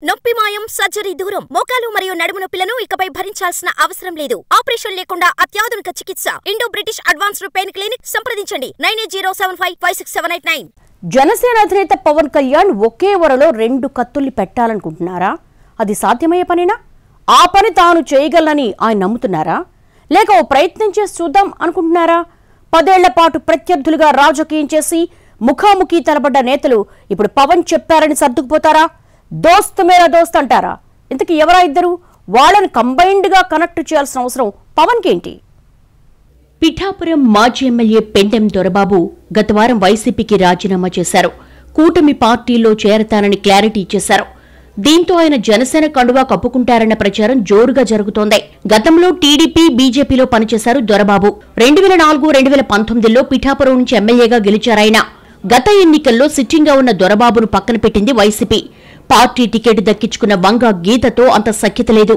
నొప్పి మాయం, సర్జరీ దూరం. మోకాలు మరియు నడుము నొప్పులను ఇకపై భరించాల్సిన అవసరం లేదు. ఆపరేషన్ లేకుండా అత్యాధునిక చికిత్స. Indo British advanced pain clinic. సంప్రదించండి 9807556789. జనసేన అధినేత పవన్ కళ్యాణ్ ఒకే వరలో 2 కత్తుల్ని పెట్టాలనుకుంటున్నారా? అది సాధ్యమయ్యే పనేనా? ఆ పని తాను చేయగలనని ఆయన నమ్ముతున్నారా? లేక ఓ ప్రయత్నం చేసి చూద్దాం అనుకుంటున్నారా? 10 ఏళ్ల పాటు ప్రత్యర్థులుగా రాజకీయం చేసి ముఖాముఖి తలబడ్డ నేతలు ఇప్పుడు పవన్ చెప్పారని సర్దుకుపోతారా? దోస్త్ మేరా దోస్త్ అంటారా? ఇంతకీ ఎవరా ఇద్దరు? వాళ్ళని కంబైన్డ్ గా కనెక్ట్ చేయాల్సిన అవసరం పవన్ కేంటి? పిఠాపురం మాజీ ఎమ్మెల్యే పెండెం దొరబాబు గత వారం వైసీపీకి రాజీనామా చేశారు. కూటమి పార్టీలో చేరతానని క్లారిటీ ఇచ్చేశారు. దీంతో ఆయన జనసేన కండువా కప్పుకుంటారన్న ప్రచారం జోరుగా జరుగుతోంది. గతంలో టీడీపీ, బీజేపీలో పనిచేశారు దొరబాబు. 2004-2019లో పిఠాపురం నుంచి ఎమ్మెల్యేగా గెలిచారాయన. గత ఎన్నికల్లో సిట్టింగ్ గా ఉన్న దొరబాబును పక్కన పెట్టింది వైసీపీ. పార్టీ టికెట్ దక్కించుకున్న వంగ గీతతో అంత సఖ్యత లేదు.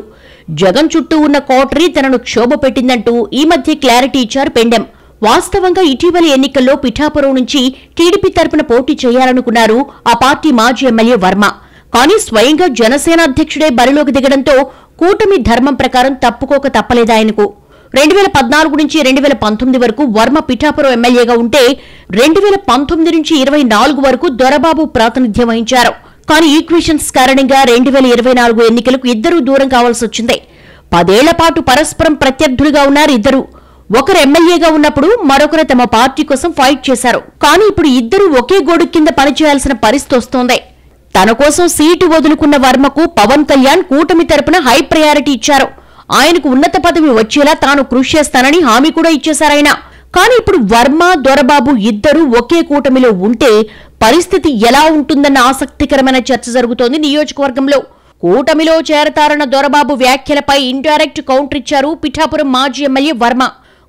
జగన్ చుట్టూ ఉన్న కోటరీ తనను క్షోభ పెట్టిందంటూ ఈ మధ్య క్లారిటీ ఇచ్చారు పెండెం. వాస్తవంగా ఇటీవలి ఎన్నికల్లో పిఠాపురం నుంచి టీడీపీ తరపున పోటీ చేయాలనుకున్నారు ఆ పార్టీ మాజీ ఎమ్మెల్యే వర్మ. కానీ స్వయంగా జనసేన అధ్యక్షుడే బరిలోకి దిగడంతో కూటమి ధర్మం ప్రకారం తప్పుకోక తప్పలేదాయనకు. 2014 నుంచి 2019 వరకు వర్మ పిఠాపురం ఎమ్మెల్యేగా ఉంటే 2019 నుంచి 24 వరకు దొరబాబు ప్రాతినిధ్యం వహించారు. కానీ ఈక్వేషన్స్ కారణంగా 2024 ఎన్నికలకు ఇద్దరూ దూరం కావాల్సి వచ్చింది. 10 ఏళ్ల పాటు పరస్పరం ప్రత్యర్థులుగా ఉన్నారు ఇద్దరు. ఒకరు ఎమ్మెల్యేగా ఉన్నప్పుడు మరొకరు తమ పార్టీ కోసం ఫైట్ చేశారు. కానీ ఇప్పుడు ఇద్దరు ఒకే గోడు కింద పనిచేయాల్సిన పరిస్థితి వస్తోంది. తన కోసం సీటు వదులుకున్న వర్మకు పవన్ కళ్యాణ్ కూటమి తరపున హై ప్రయారిటీ ఇచ్చారు. ఆయనకు ఉన్నత పదవి వచ్చేలా తాను కృషి చేస్తానని హామీ కూడా ఇచ్చేశారాయన. కానీ ఇప్పుడు వర్మ, దొరబాబు ఇద్దరూ ఒకే కూటమిలో ఉంటే పరిస్థితి ఎలా ఉంటుందన్న ఆసక్తికరమైన చర్చ జరుగుతోంది నియోజకవర్గంలో. కూటమిలో చేరతారన్న దొరబాబు వ్యాఖ్యలపై ఇండైరెక్ట్ కౌంటర్ ఇచ్చారు పిఠాపురం మాజీ ఎమ్మెల్యే వర్మ.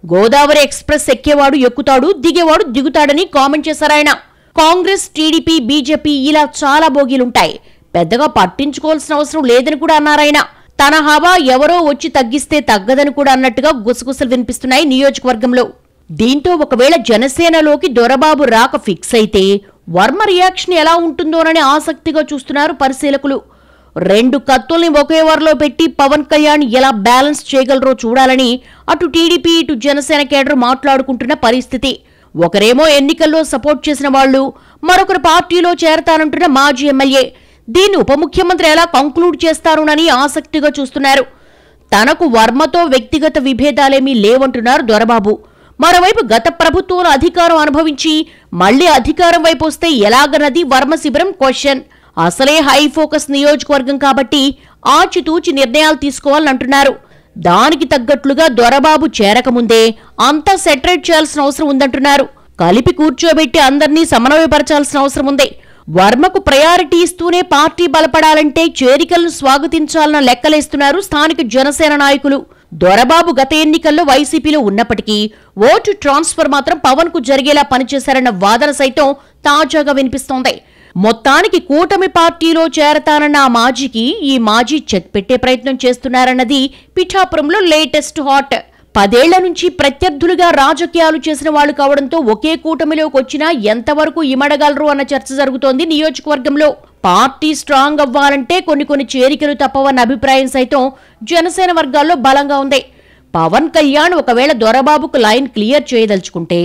గోదావరి ఎక్స్ప్రెస్ ఎక్కేవాడు ఎక్కుతాడు, దిగేవాడు దిగుతాడని కామెంట్ చేశారాయన. కాంగ్రెస్, టీడీపీ, బీజేపీ ఇలా చాలా బోగీలుంటాయి, పెద్దగా పట్టించుకోవాల్సిన అవసరం లేదని కూడా అన్నారాయన. తన హవా ఎవరో వచ్చి తగ్గిస్తే తగ్గదని కూడా అన్నట్టుగా గుసగుసలు వినిపిస్తున్నాయి నియోజకవర్గంలో. దీంతో ఒకవేళ జనసేనలోకి దొరబాబు రాక ఫిక్స్ అయితే వర్మ రియాక్షన్ ఎలా ఉంటుందోనని ఆసక్తిగా చూస్తున్నారు పరిశీలకులు. 2 కత్తుల్ని ఒకే వరలో పెట్టి పవన్ కళ్యాణ్ ఎలా బ్యాలెన్స్ చేయగలరో చూడాలని అటు టీడీపీ, ఇటు జనసేన కేడర్ మాట్లాడుకుంటున్న పరిస్థితి. ఒకరేమో ఎన్నికల్లో సపోర్ట్ చేసిన వాళ్లు, మరొకరు పార్టీలో చేరతానంటున్న మాజీ ఎమ్మెల్యే. దీన్ని ఉప ముఖ్యమంత్రి ఎలా కంక్లూడ్ చేస్తారోనని ఆసక్తిగా చూస్తున్నారు. తనకు వర్మతో వ్యక్తిగత విభేదాలేమీ లేవంటున్నారు దొరబాబు. మరోవైపు గత ప్రభుత్వంలో అధికారం అనుభవించి మళ్లీ అధికారం వైపు వస్తే ఎలాగన్నది వర్మ శిబిరం క్వశ్చన్. అసలే హై ఫోకస్ నియోజకవర్గం కాబట్టి ఆచితూచి నిర్ణయాలు తీసుకోవాలంటున్నారు. దానికి తగ్గట్లుగా దొరబాబు చేరకముందే అంతా సెటరేట్ చేయాల్సిన అవసరం ఉందంటున్నారు. కలిపి కూర్చోబెట్టి అందర్నీ సమన్వయపరచాల్సిన అవసరం ఉంది. వర్మకు ప్రయారిటీ ఇస్తూనే పార్టీ బలపడాలంటే చేరికలను స్వాగతించాలన్న లెక్కలేస్తున్నారు స్థానిక జనసేన నాయకులు. దొరబాబు గత ఎన్నికల్లో వైసీపీలో ఉన్నప్పటికీ ఓటు ట్రాన్స్ఫర్ మాత్రం పవన్ కు జరిగేలా పనిచేశారన్న వాదన సైతం తాజాగా వినిపిస్తోంది. మొత్తానికి కూటమి పార్టీలో చేరతానన్న ఆ మాజీకి ఈ మాజీ చెక్ పెట్టే ప్రయత్నం చేస్తున్నారన్నది పిఠాపురంలో లేటెస్ట్ హాట్. 10 ఏళ్ల నుంచి ప్రత్యర్థులుగా రాజకీయాలు చేసిన వాళ్లు కావడంతో ఒకే కూటమిలోకి వచ్చినా ఎంతవరకు ఇమడగలరు అన్న చర్చ జరుగుతోంది నియోజకవర్గంలో. పార్టీ స్ట్రాంగ్ అవ్వాలంటే కొన్ని చేరికలు తప్పవన్న అభిప్రాయం సైతం జనసేన వర్గాల్లో బలంగా ఉంది. పవన్ కళ్యాణ్ ఒకవేళ దొరబాబుకు లైన్ క్లియర్ చేయదలుచుకుంటే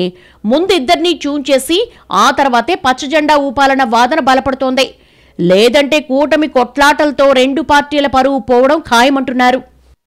ముందు ఇద్దరినీ ట్యూన్ చేసి ఆ తర్వాతే పచ్చజెండా ఊపాలన్న వాదన బలపడుతోంది. లేదంటే కూటమి కొట్లాటలతో 2 పార్టీల పరువు పోవడం ఖాయమంటున్నారు.